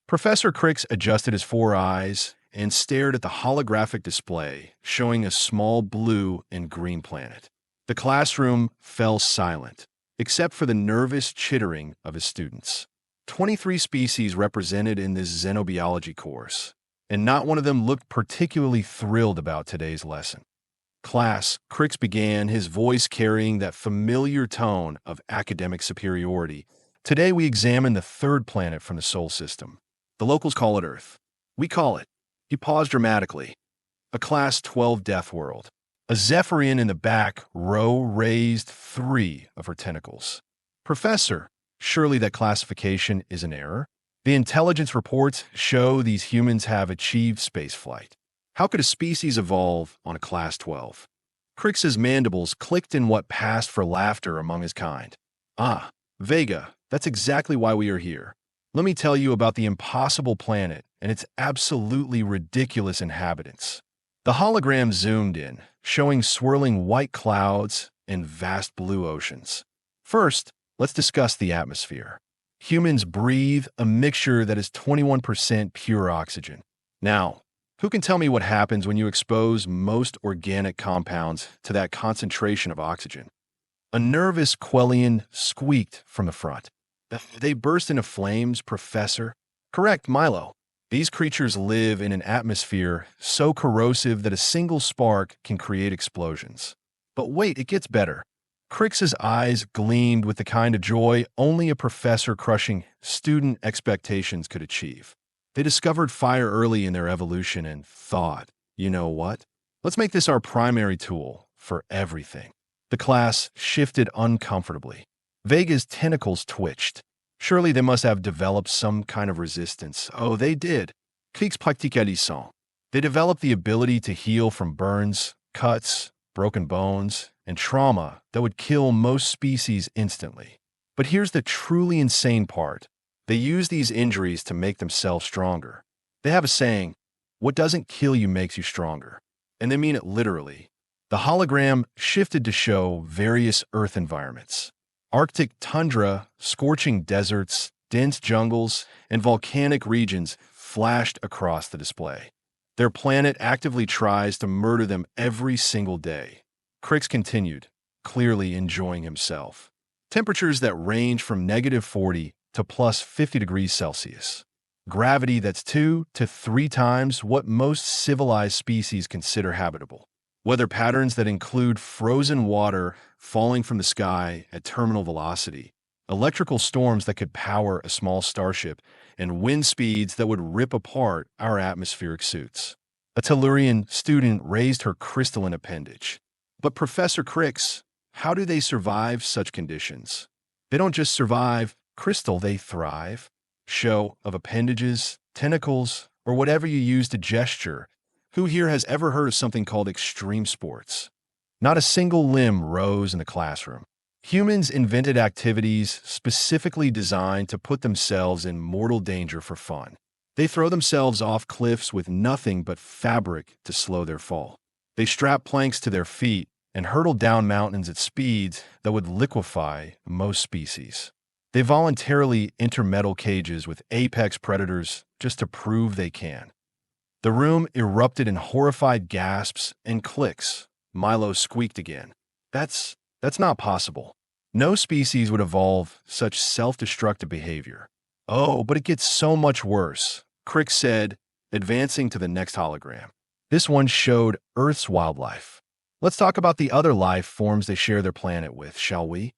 Professor Krix adjusted his four eyes and stared at the holographic display showing a small blue and green planet. The classroom fell silent, except for the nervous chittering of his students. 23 species represented in this xenobiology course, and not one of them looked particularly thrilled about today's lesson. Class, Krix began, his voice carrying that familiar tone of academic superiority. Today we examine the third planet from the Sol system. The locals call it Earth. We call it, he paused dramatically, a class 12 Deathworld. A Zephyrian in the back row raised 3 of her tentacles. Professor, surely that classification is an error? The intelligence reports show these humans have achieved spaceflight. How could a species evolve on a class 12? Krix's mandibles clicked in what passed for laughter among his kind. Ah, Vega, that's exactly why we are here. Let me tell you about the impossible planet and its absolutely ridiculous inhabitants. The hologram zoomed in, showing swirling white clouds and vast blue oceans. First, let's discuss the atmosphere. Humans breathe a mixture that is 21% pure oxygen. Now, who can tell me what happens when you expose most organic compounds to that concentration of oxygen? A nervous Quellian squeaked from the front. They burst into flames, Professor. Correct, Milo. These creatures live in an atmosphere so corrosive that a single spark can create explosions. But wait, it gets better. Krix's eyes gleamed with the kind of joy only a professor crushing student expectations could achieve. They discovered fire early in their evolution and thought, you know what? Let's make this our primary tool for everything. The class shifted uncomfortably. Vega's tentacles twitched. Surely they must have developed some kind of resistance. Oh, they did. Krix pratiqualisant. They developed the ability to heal from burns, cuts, broken bones, and trauma that would kill most species instantly. But here's the truly insane part. They use these injuries to make themselves stronger. They have a saying, what doesn't kill you makes you stronger. And they mean it literally. The hologram shifted to show various Earth environments. Arctic tundra, scorching deserts, dense jungles, and volcanic regions flashed across the display. Their planet actively tries to murder them every single day. Krix continued, clearly enjoying himself. Temperatures that range from -40 to +50 degrees Celsius. Gravity that's 2 to 3 times what most civilized species consider habitable. Weather patterns that include frozen water falling from the sky at terminal velocity, electrical storms that could power a small starship, and wind speeds that would rip apart our atmospheric suits. A Tellurian student raised her crystalline appendage. But Professor Krix, how do they survive such conditions? They don't just survive, Crystal, they thrive. Show of appendages, tentacles, or whatever you use to gesture. Who here has ever heard of something called extreme sports? Not a single limb rose in the classroom. Humans invented activities specifically designed to put themselves in mortal danger for fun. They throw themselves off cliffs with nothing but fabric to slow their fall. They strap planks to their feet and hurtle down mountains at speeds that would liquefy most species. They voluntarily enter metal cages with apex predators just to prove they can. The room erupted in horrified gasps and clicks. Milo squeaked again. That's not possible. No species would evolve such self-destructive behavior. Oh, but it gets so much worse, Krix said, advancing to the next hologram. This one showed Earth's wildlife. Let's talk about the other life forms they share their planet with, shall we?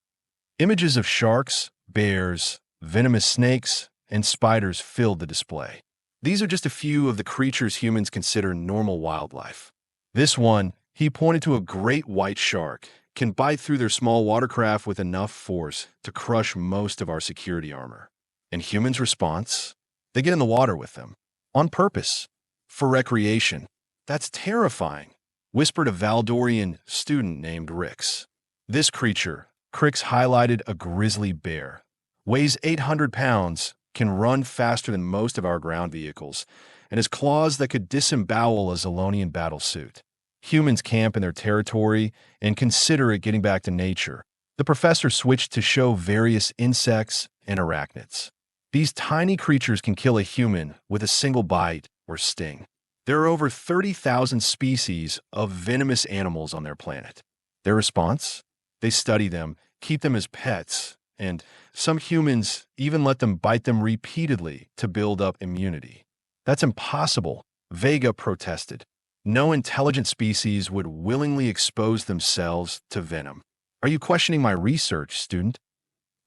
Images of sharks, bears, venomous snakes, and spiders filled the display. These are just a few of the creatures humans consider normal wildlife. This one, he pointed to a great white shark, can bite through their small watercraft with enough force to crush most of our security armor. And humans' response? They get in the water with them. On purpose. For recreation. That's terrifying, whispered a Valdorian student named Rix. This creature, Krix highlighted a grizzly bear, weighs 800 pounds, can run faster than most of our ground vehicles, and has claws that could disembowel a Zolonian battlesuit. Humans camp in their territory and consider it getting back to nature. The professor switched to show various insects and arachnids. These tiny creatures can kill a human with a single bite or sting. There are over 30,000 species of venomous animals on their planet. Their response? They study them, keep them as pets, and some humans even let them bite them repeatedly to build up immunity. That's impossible, Vega protested. No intelligent species would willingly expose themselves to venom. Are you questioning my research, student?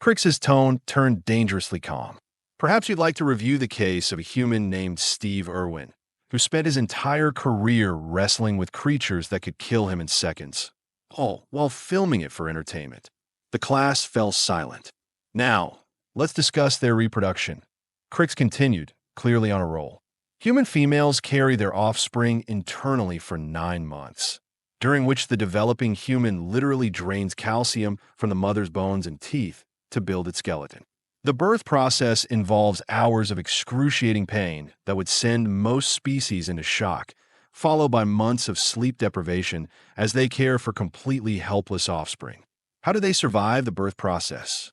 Krix's tone turned dangerously calm. Perhaps you'd like to review the case of a human named Steve Irwin, who spent his entire career wrestling with creatures that could kill him in seconds, all while filming it for entertainment. The class fell silent. Now, let's discuss their reproduction. Krix continued, clearly on a roll. Human females carry their offspring internally for 9 months, during which the developing human literally drains calcium from the mother's bones and teeth to build its skeleton. The birth process involves hours of excruciating pain that would send most species into shock, followed by months of sleep deprivation as they care for completely helpless offspring. How do they survive the birth process?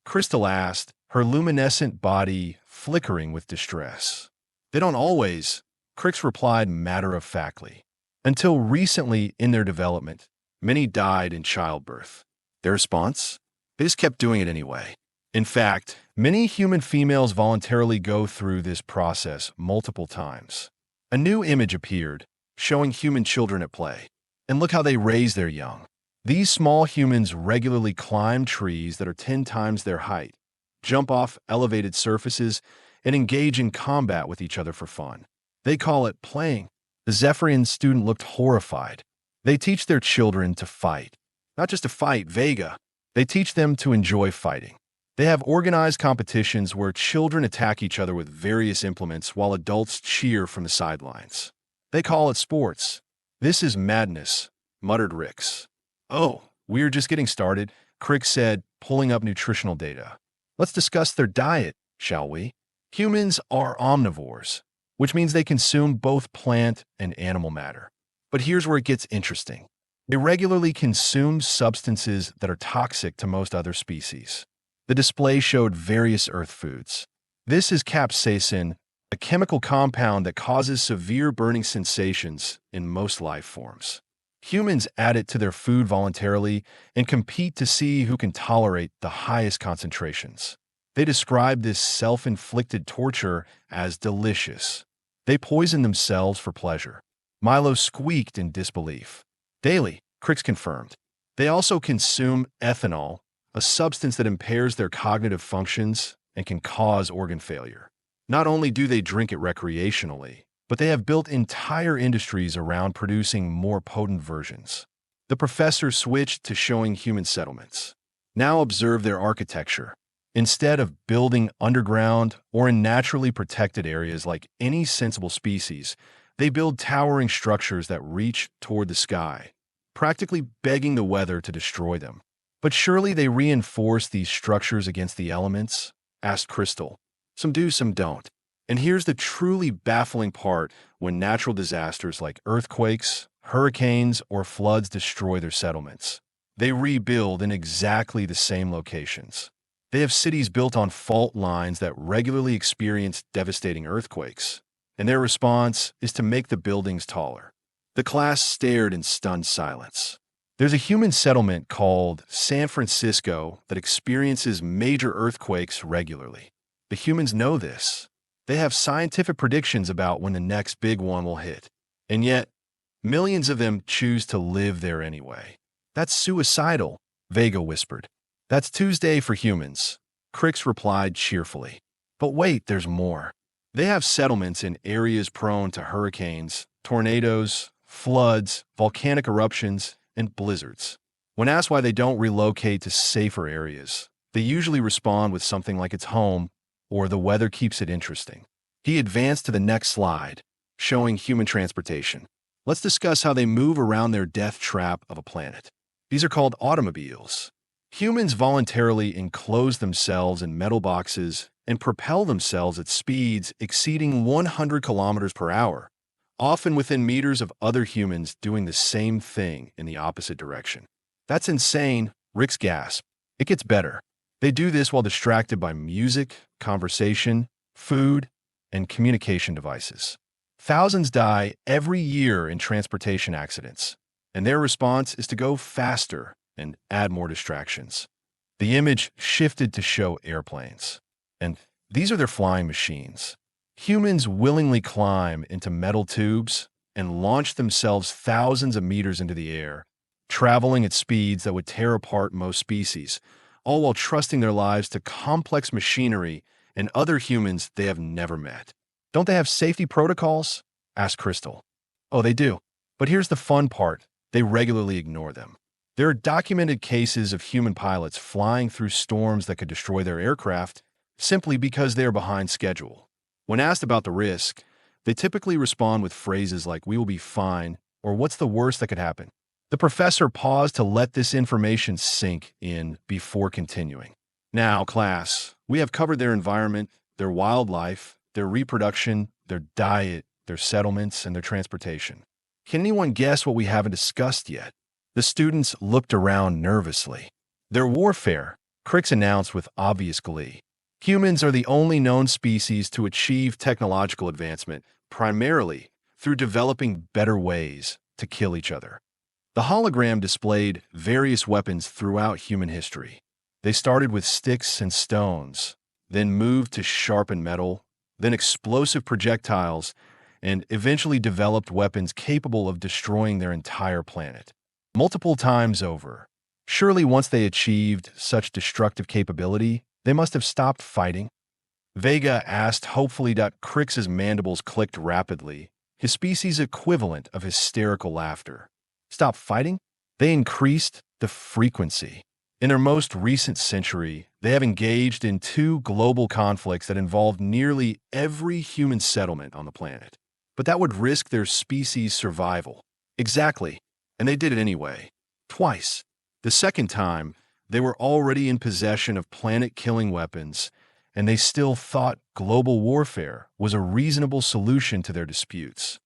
Crystal asked, her luminescent body flickering with distress. They don't always, Krix replied matter-of-factly. Until recently in their development, many died in childbirth. Their response? They just kept doing it anyway. In fact, many human females voluntarily go through this process multiple times. A new image appeared, showing human children at play. And look how they raise their young. These small humans regularly climb trees that are 10 times their height, jump off elevated surfaces, and engage in combat with each other for fun. They call it playing. The Zephyrian student looked horrified. They teach their children to fight. Not just to fight, Vega. They teach them to enjoy fighting. They have organized competitions where children attack each other with various implements while adults cheer from the sidelines. They call it sports. This is madness, muttered Rix. Oh, we're just getting started, Krix said, pulling up nutritional data. Let's discuss their diet, shall we? Humans are omnivores, which means they consume both plant and animal matter. But here's where it gets interesting. They regularly consume substances that are toxic to most other species. The display showed various earth foods. This is capsaicin, a chemical compound that causes severe burning sensations in most life forms. Humans add it to their food voluntarily and compete to see who can tolerate the highest concentrations. They describe this self-inflicted torture as delicious. They poison themselves for pleasure. Milo squeaked in disbelief. Daily, Krix confirmed. They also consume ethanol, a substance that impairs their cognitive functions and can cause organ failure. Not only do they drink it recreationally, but they have built entire industries around producing more potent versions. The professor switched to showing human settlements. Now observe their architecture. Instead of building underground or in naturally protected areas like any sensible species, they build towering structures that reach toward the sky, practically begging the weather to destroy them. But surely they reinforce these structures against the elements? Asked Crystal. Some do, some don't. And here's the truly baffling part when natural disasters like earthquakes, hurricanes, or floods destroy their settlements. They rebuild in exactly the same locations. They have cities built on fault lines that regularly experience devastating earthquakes, and their response is to make the buildings taller. The class stared in stunned silence. There's a human settlement called San Francisco that experiences major earthquakes regularly. The humans know this. They have scientific predictions about when the next big one will hit. And yet, millions of them choose to live there anyway. That's suicidal, Vega whispered. That's Tuesday for humans, Krix replied cheerfully. But wait, there's more. They have settlements in areas prone to hurricanes, tornadoes, floods, volcanic eruptions, and blizzards. When asked why they don't relocate to safer areas, they usually respond with something like it's home or the weather keeps it interesting. He advanced to the next slide, showing human transportation. Let's discuss how they move around their death trap of a planet. These are called automobiles. Humans voluntarily enclose themselves in metal boxes and propel themselves at speeds exceeding 100 kilometers per hour, often within meters of other humans doing the same thing in the opposite direction. That's insane, Rix gasped. It gets better. They do this while distracted by music, conversation, food, and communication devices. Thousands die every year in transportation accidents, and their response is to go faster and add more distractions. The image shifted to show airplanes, and these are their flying machines. Humans willingly climb into metal tubes and launch themselves thousands of meters into the air, traveling at speeds that would tear apart most species, all while trusting their lives to complex machinery and other humans they have never met. Don't they have safety protocols? Asked Crystal. Oh, they do. But here's the fun part. They regularly ignore them. There are documented cases of human pilots flying through storms that could destroy their aircraft simply because they are behind schedule. When asked about the risk, they typically respond with phrases like, "We will be fine," or "What's the worst that could happen?" The professor paused to let this information sink in before continuing. Now, class, we have covered their environment, their wildlife, their reproduction, their diet, their settlements, and their transportation. Can anyone guess what we haven't discussed yet? The students looked around nervously. Their warfare, Krix announced with obvious glee. Humans are the only known species to achieve technological advancement, primarily through developing better ways to kill each other. The hologram displayed various weapons throughout human history. They started with sticks and stones, then moved to sharpened metal, then explosive projectiles, and eventually developed weapons capable of destroying their entire planet. Multiple times over. Surely once they achieved such destructive capability, they must have stopped fighting. Vega asked hopefully. Krix's mandibles clicked rapidly, his species' equivalent of hysterical laughter. Stop fighting? They increased the frequency. In their most recent century, they have engaged in 2 global conflicts that involved nearly every human settlement on the planet. But that would risk their species' survival. Exactly. And they did it anyway. Twice. The second time, they were already in possession of planet-killing weapons, and they still thought global warfare was a reasonable solution to their disputes.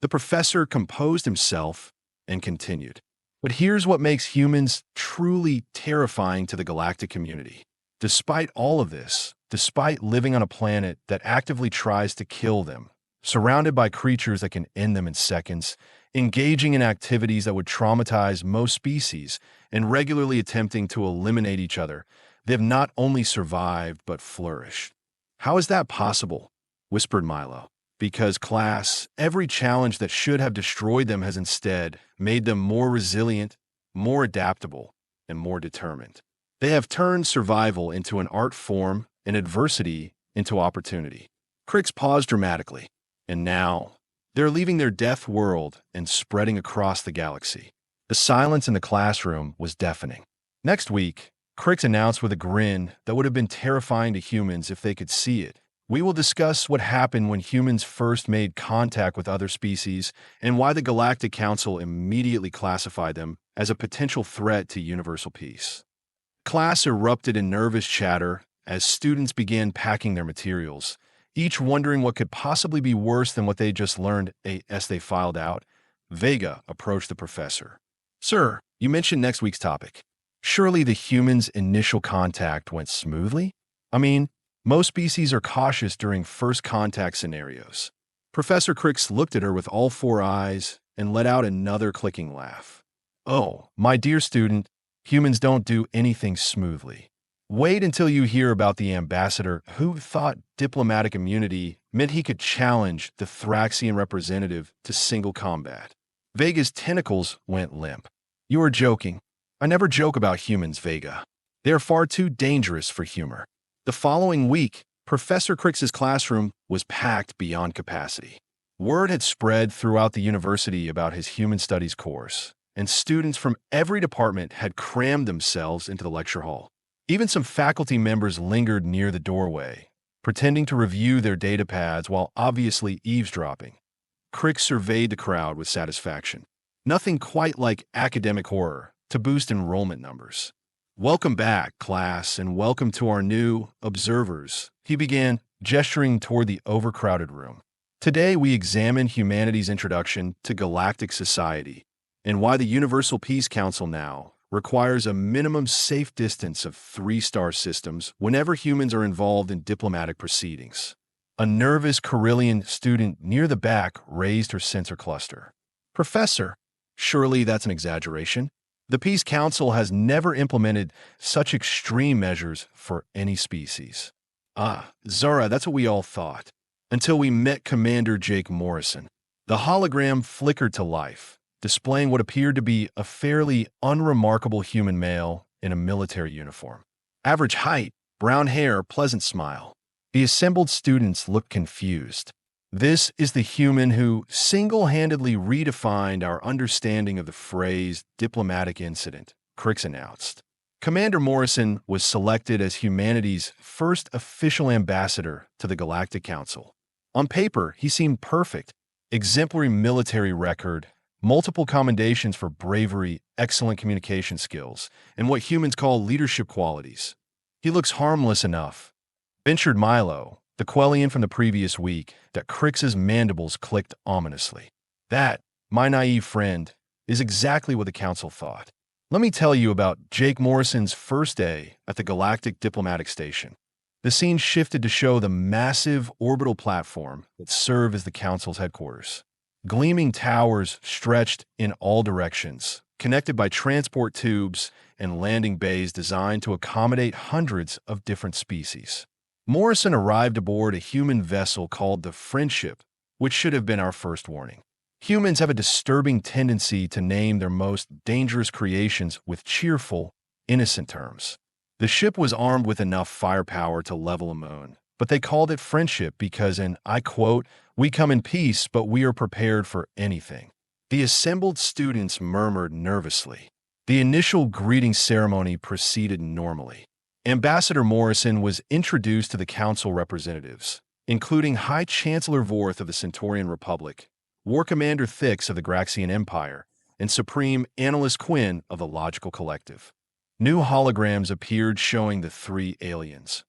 The professor composed himself and continued. But here's what makes humans truly terrifying to the galactic community. Despite all of this, despite living on a planet that actively tries to kill them, surrounded by creatures that can end them in seconds, engaging in activities that would traumatize most species, and regularly attempting to eliminate each other, they have not only survived but flourished. How is that possible? Whispered Milo. Because, class, every challenge that should have destroyed them has instead made them more resilient, more adaptable, and more determined. They have turned survival into an art form and adversity into opportunity. Krix paused dramatically. And now, they're leaving their death world and spreading across the galaxy. The silence in the classroom was deafening. Next week, Krix announced with a grin that would have been terrifying to humans if they could see it. We will discuss what happened when humans first made contact with other species and why the Galactic Council immediately classified them as a potential threat to universal peace. Class erupted in nervous chatter as students began packing their materials, each wondering what could possibly be worse than what they just learned as they filed out. Vega approached the professor. Sir, you mentioned next week's topic. Surely the humans' initial contact went smoothly? I mean, most species are cautious during first contact scenarios. Professor Krix looked at her with all 4 eyes and let out another clicking laugh. Oh, my dear student, humans don't do anything smoothly. Wait until you hear about the ambassador who thought diplomatic immunity meant he could challenge the Thraxian representative to single combat. Vega's tentacles went limp. You are joking. I never joke about humans, Vega. They are far too dangerous for humor. The following week, Professor Krix's classroom was packed beyond capacity. Word had spread throughout the university about his human studies course, and students from every department had crammed themselves into the lecture hall. Even some faculty members lingered near the doorway, pretending to review their data pads while obviously eavesdropping. Krix surveyed the crowd with satisfaction. Nothing quite like academic horror to boost enrollment numbers. Welcome back, class, and welcome to our new observers, he began, gesturing toward the overcrowded room. Today we examine humanity's introduction to galactic society and why the Universal Peace Council now requires a minimum safe distance of 3-star systems whenever humans are involved in diplomatic proceedings. A nervous Carillion student near the back raised her sensor cluster. Professor, surely that's an exaggeration. The Peace Council has never implemented such extreme measures for any species. Ah, Zara, that's what we all thought. Until we met Commander Jake Morrison. The hologram flickered to life, displaying what appeared to be a fairly unremarkable human male in a military uniform. Average height, brown hair, pleasant smile. The assembled students looked confused. This is the human who single-handedly redefined our understanding of the phrase diplomatic incident, Krix announced. Commander Morrison was selected as humanity's first official ambassador to the Galactic Council. On paper, he seemed perfect. Exemplary military record, multiple commendations for bravery, excellent communication skills, and what humans call leadership qualities. He looks harmless enough, ventured Milo, the Quellian from the previous week, that Krix's mandibles clicked ominously. That, my naive friend, is exactly what the council thought. Let me tell you about Jake Morrison's first day at the Galactic Diplomatic Station. The scene shifted to show the massive orbital platform that served as the council's headquarters. Gleaming towers stretched in all directions, connected by transport tubes and landing bays designed to accommodate hundreds of different species. Morrison arrived aboard a human vessel called the Friendship, which should have been our first warning. Humans have a disturbing tendency to name their most dangerous creations with cheerful, innocent terms. The ship was armed with enough firepower to level a moon, but they called it Friendship because, and I quote, "We come in peace, but we are prepared for anything." The assembled students murmured nervously. The initial greeting ceremony proceeded normally. Ambassador Morrison was introduced to the council representatives, including High Chancellor Vorth of the Centaurian Republic, War Commander Thix of the Graxian Empire, and Supreme Analyst Quinn of the Logical Collective. New holograms appeared showing the 3 aliens.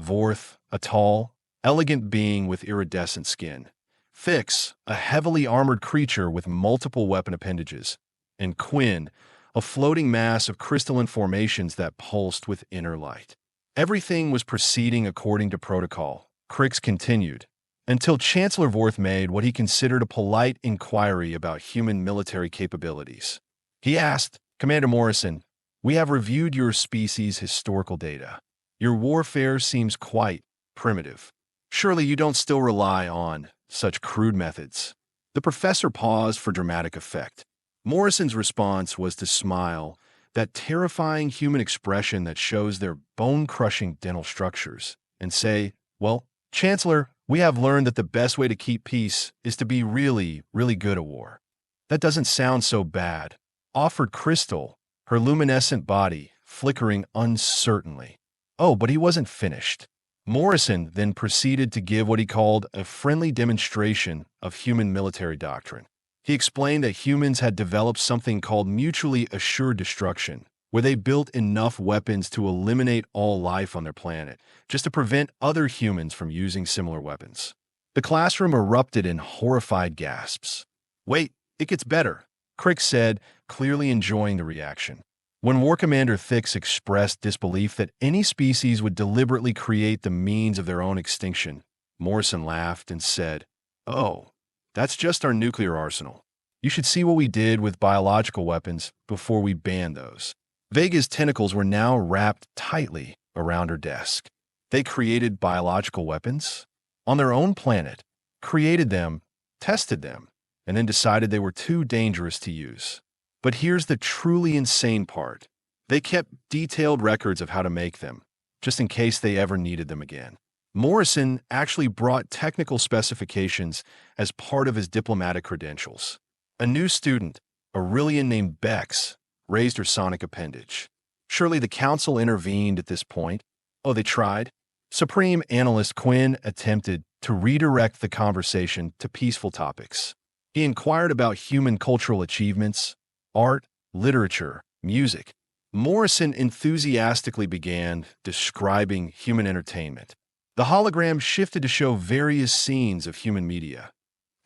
Vorth, a tall, elegant being with iridescent skin. Thix, a heavily armored creature with multiple weapon appendages. And Quinn, a floating mass of crystalline formations that pulsed with inner light. Everything was proceeding according to protocol, Krix continued, until Chancellor Vorth made what he considered a polite inquiry about human military capabilities. He asked, "Commander Morrison, we have reviewed your species' historical data. Your warfare seems quite primitive. Surely you don't still rely on such crude methods." The professor paused for dramatic effect. Morrison's response was to smile, that terrifying human expression that shows their bone-crushing dental structures, and say, "Well, Chancellor, we have learned that the best way to keep peace is to be really, really good at war." "That doesn't sound so bad," offered Crystal, her luminescent body flickering uncertainly. Oh, but he wasn't finished. Morrison then proceeded to give what he called a friendly demonstration of human military doctrine. He explained that humans had developed something called mutually assured destruction, where they built enough weapons to eliminate all life on their planet, just to prevent other humans from using similar weapons. The classroom erupted in horrified gasps. "Wait, it gets better," Krix said, clearly enjoying the reaction. When War Commander Thix expressed disbelief that any species would deliberately create the means of their own extinction, Morrison laughed and said, "Oh, that's just our nuclear arsenal. You should see what we did with biological weapons before we banned those." Vega's tentacles were now wrapped tightly around her desk. They created biological weapons on their own planet, created them, tested them, and then decided they were too dangerous to use. But here's the truly insane part. They kept detailed records of how to make them, just in case they ever needed them again. Morrison actually brought technical specifications as part of his diplomatic credentials. A new student, Aurelian named Bex, raised her sonic appendage. Surely the council intervened at this point. Oh, they tried? Supreme Analyst Quinn attempted to redirect the conversation to peaceful topics. He inquired about human cultural achievements, art, literature, music. Morrison enthusiastically began describing human entertainment. The hologram shifted to show various scenes of human media: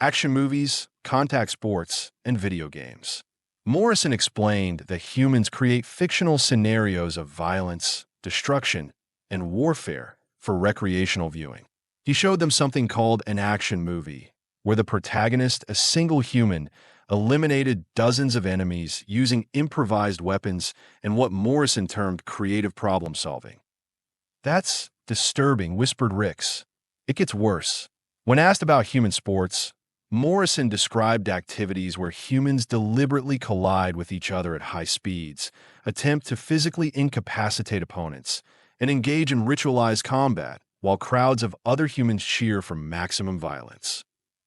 action movies, contact sports, and video games. Morrison explained that humans create fictional scenarios of violence, destruction, and warfare for recreational viewing. He showed them something called an action movie, where the protagonist, a single human, eliminated dozens of enemies using improvised weapons and what Morrison termed creative problem solving. "That's disturbing," whispered Rix. "It gets worse." When asked about human sports, Morrison described activities where humans deliberately collide with each other at high speeds, attempt to physically incapacitate opponents, and engage in ritualized combat, while crowds of other humans cheer for maximum violence.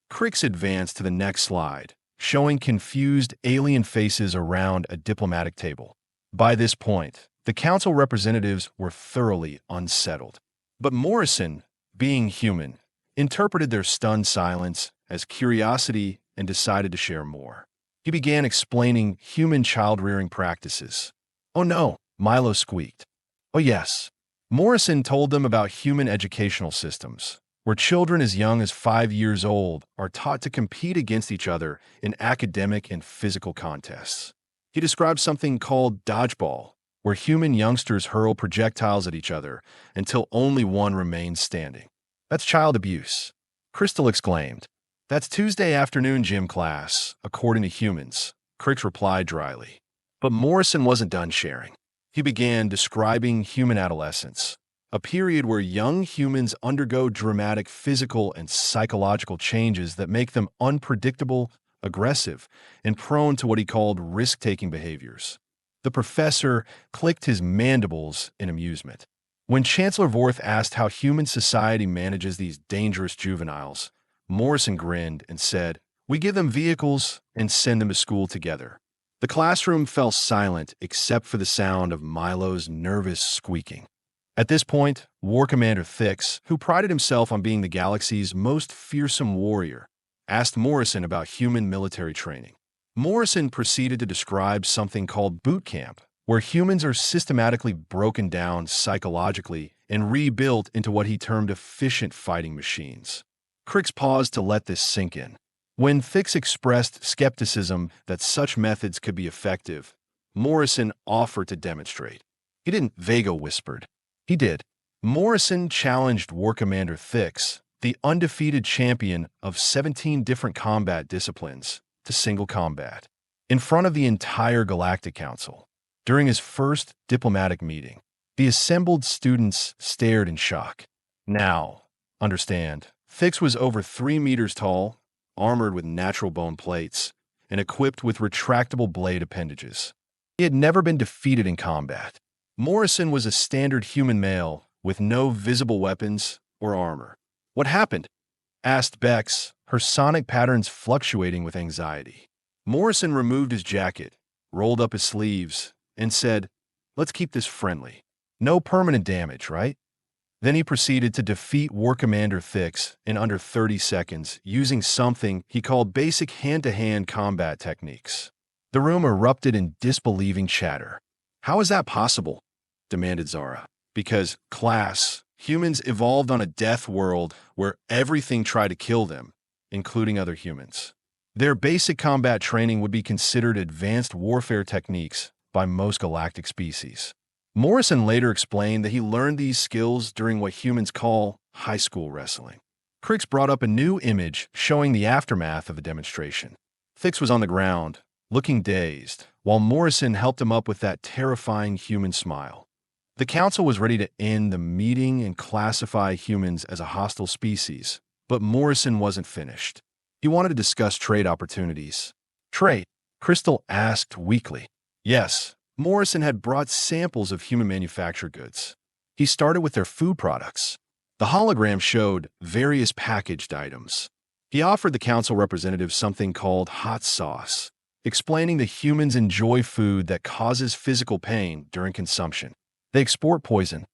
Krix advanced to the next slide, showing confused alien faces around a diplomatic table. By this point, the council representatives were thoroughly unsettled. But Morrison, being human, interpreted their stunned silence as curiosity and decided to share more. He began explaining human child-rearing practices. "Oh no," Milo squeaked. "Oh yes." Morrison told them about human educational systems, where children as young as 5 years old are taught to compete against each other in academic and physical contests. He described something called dodgeball, where human youngsters hurl projectiles at each other until only one remains standing. "That's child abuse," Crystal exclaimed. "That's Tuesday afternoon gym class, according to humans," Krix replied dryly. But Morrison wasn't done sharing. He began describing human adolescence, a period where young humans undergo dramatic physical and psychological changes that make them unpredictable, aggressive, and prone to what he called risk-taking behaviors. The professor clicked his mandibles in amusement. When Chancellor Vorth asked how human society manages these dangerous juveniles, Morrison grinned and said, "We give them vehicles and send them to school together." The classroom fell silent except for the sound of Milo's nervous squeaking. At this point, War Commander Thix, who prided himself on being the galaxy's most fearsome warrior, asked Morrison about human military training. Morrison proceeded to describe something called boot camp, where humans are systematically broken down psychologically and rebuilt into what he termed efficient fighting machines. Krix paused to let this sink in. When Thix expressed skepticism that such methods could be effective, Morrison offered to demonstrate. He didn't, Vega whispered. He did. Morrison challenged War Commander Thix, the undefeated champion of 17 different combat disciplines, to single combat, in front of the entire Galactic Council. During his first diplomatic meeting, the assembled students stared in shock. Now, understand, Thix was over 3 meters tall, armored with natural bone plates, and equipped with retractable blade appendages. He had never been defeated in combat. Morrison was a standard human male with no visible weapons or armor. "What happened?" asked Bex, her sonic patterns fluctuating with anxiety. Morrison removed his jacket, rolled up his sleeves, and said, "Let's keep this friendly. No permanent damage, right?" Then he proceeded to defeat War Commander Thix in under 30 seconds using something he called basic hand-to-hand combat techniques. The room erupted in disbelieving chatter. "How is that possible?" demanded Zara. "Because, class, humans evolved on a death world where everything tried to kill them, including other humans. Their basic combat training would be considered advanced warfare techniques by most galactic species." Morrison later explained that he learned these skills during what humans call high school wrestling. Krix brought up a new image showing the aftermath of the demonstration. Thix was on the ground, looking dazed, while Morrison helped him up with that terrifying human smile. The council was ready to end the meeting and classify humans as a hostile species, but Morrison wasn't finished. He wanted to discuss trade opportunities. "Trade?" Crystal asked weakly. Yes. Morrison had brought samples of human manufactured goods. He started with their food products. The hologram showed various packaged items. He offered the council representatives something called hot sauce, explaining that humans enjoy food that causes physical pain during consumption. They export poison.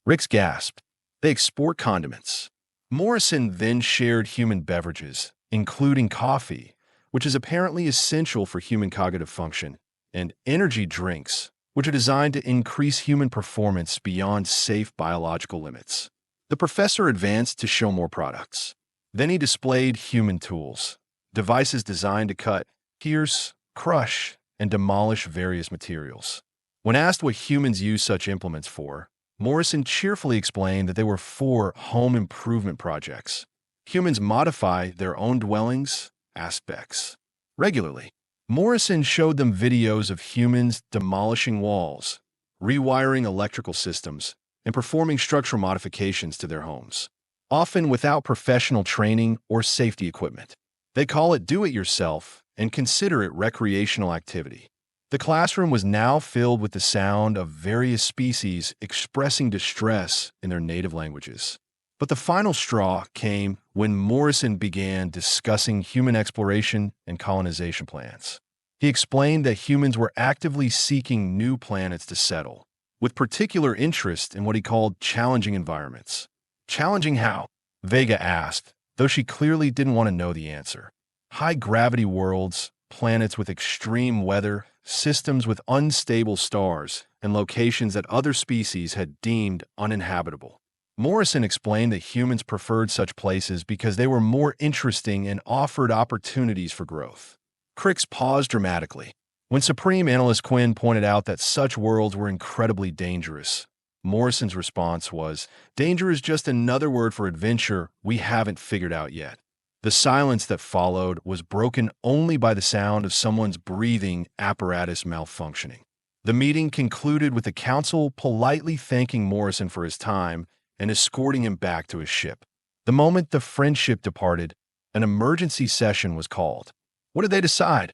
Rix gasped. They export condiments. Morrison then shared human beverages, including coffee, which is apparently essential for human cognitive function, and energy drinks, which are designed to increase human performance beyond safe biological limits. The professor advanced to show more products. Then he displayed human tools, devices designed to cut, pierce, crush, and demolish various materials. When asked what humans use such implements for, Morrison cheerfully explained that they were for home improvement projects. Humans modify their own dwellings, aspects, regularly. Morrison showed them videos of humans demolishing walls, rewiring electrical systems, and performing structural modifications to their homes, often without professional training or safety equipment. They call it do-it-yourself and consider it recreational activity. The classroom was now filled with the sound of various species expressing distress in their native languages. But the final straw came when Morrison began discussing human exploration and colonization plans. He explained that humans were actively seeking new planets to settle, with particular interest in what he called challenging environments. Challenging how? Vega asked, though she clearly didn't want to know the answer. High-gravity worlds, planets with extreme weather, systems with unstable stars, and locations that other species had deemed uninhabitable. Morrison explained that humans preferred such places because they were more interesting and offered opportunities for growth. Krix paused dramatically. When Supreme Analyst Quinn pointed out that such worlds were incredibly dangerous, Morrison's response was, "Danger is just another word for adventure we haven't figured out yet." The silence that followed was broken only by the sound of someone's breathing apparatus malfunctioning. The meeting concluded with the council politely thanking Morrison for his time and escorting him back to his ship. The moment the friendship departed, an emergency session was called. "What did they decide?"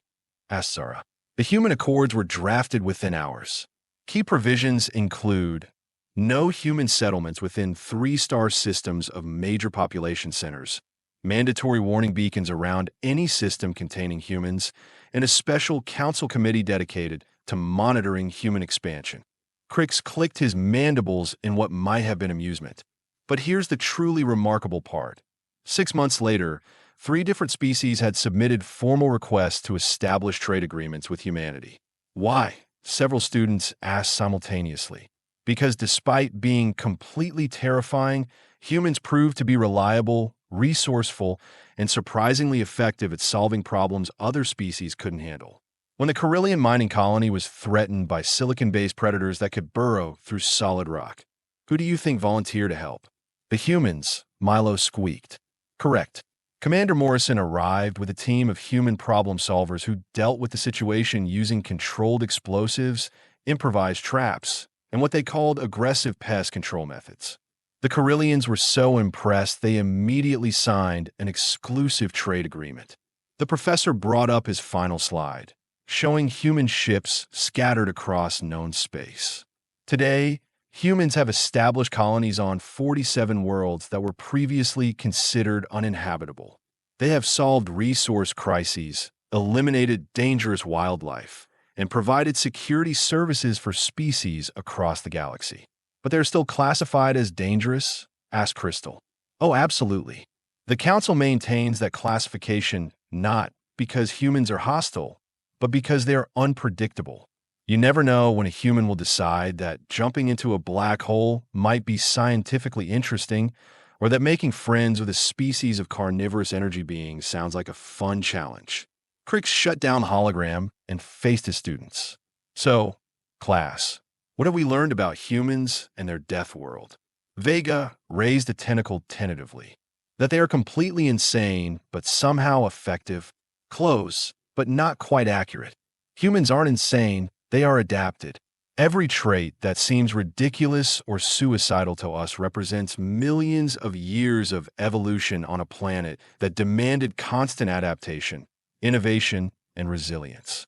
asked Zara. The human accords were drafted within hours. Key provisions include no human settlements within 3-star systems of major population centers, mandatory warning beacons around any system containing humans, and a special council committee dedicated to monitoring human expansion. Krix clicked his mandibles in what might have been amusement. But here's the truly remarkable part. 6 months later, 3 different species had submitted formal requests to establish trade agreements with humanity. Why? Several students asked simultaneously. Because despite being completely terrifying, humans proved to be reliable, resourceful, and surprisingly effective at solving problems other species couldn't handle. When the Carillion mining colony was threatened by silicon-based predators that could burrow through solid rock, who do you think volunteered to help? The humans, Milo squeaked. Correct. Commander Morrison arrived with a team of human problem solvers who dealt with the situation using controlled explosives, improvised traps, and what they called aggressive pest control methods. The Carillions were so impressed they immediately signed an exclusive trade agreement. The professor brought up his final slide, showing human ships scattered across known space. Today, humans have established colonies on 47 worlds that were previously considered uninhabitable. They have solved resource crises, eliminated dangerous wildlife, and provided security services for species across the galaxy. But they're still classified as dangerous? Asked Crystal. Oh, absolutely. The Council maintains that classification not because humans are hostile, but because they are unpredictable. You never know when a human will decide that jumping into a black hole might be scientifically interesting, or that making friends with a species of carnivorous energy beings sounds like a fun challenge. Krix shut down the hologram and faced his students. So, class, what have we learned about humans and their death world? Vega raised a tentacle tentatively. That they are completely insane, but somehow effective. Close, but not quite accurate. Humans aren't insane, they are adapted. Every trait that seems ridiculous or suicidal to us represents millions of years of evolution on a planet that demanded constant adaptation, innovation, and resilience.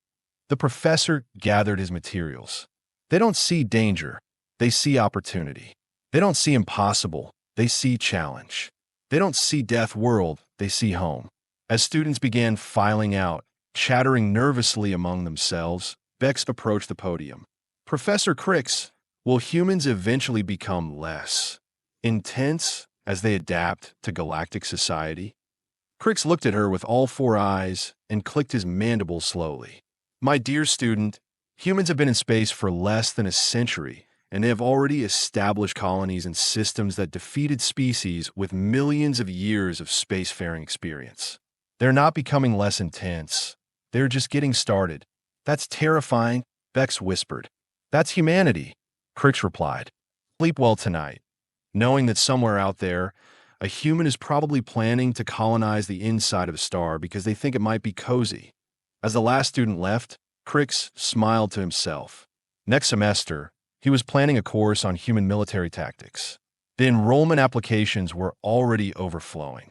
The professor gathered his materials. They don't see danger, they see opportunity. They don't see impossible, they see challenge. They don't see death world, they see home. As students began filing out, chattering nervously among themselves, Bex approached the podium. Professor Krix, will humans eventually become less intense as they adapt to galactic society? Krix looked at her with all 4 eyes and clicked his mandibles slowly. My dear student, humans have been in space for less than a century, and they have already established colonies and systems that defeated species with millions of years of spacefaring experience. They're not becoming less intense. They're just getting started. That's terrifying, Bex whispered. That's humanity, Krix replied. Sleep well tonight, knowing that somewhere out there, a human is probably planning to colonize the inside of a star because they think it might be cozy. As the last student left, Krix smiled to himself. Next semester, he was planning a course on human military tactics. The enrollment applications were already overflowing.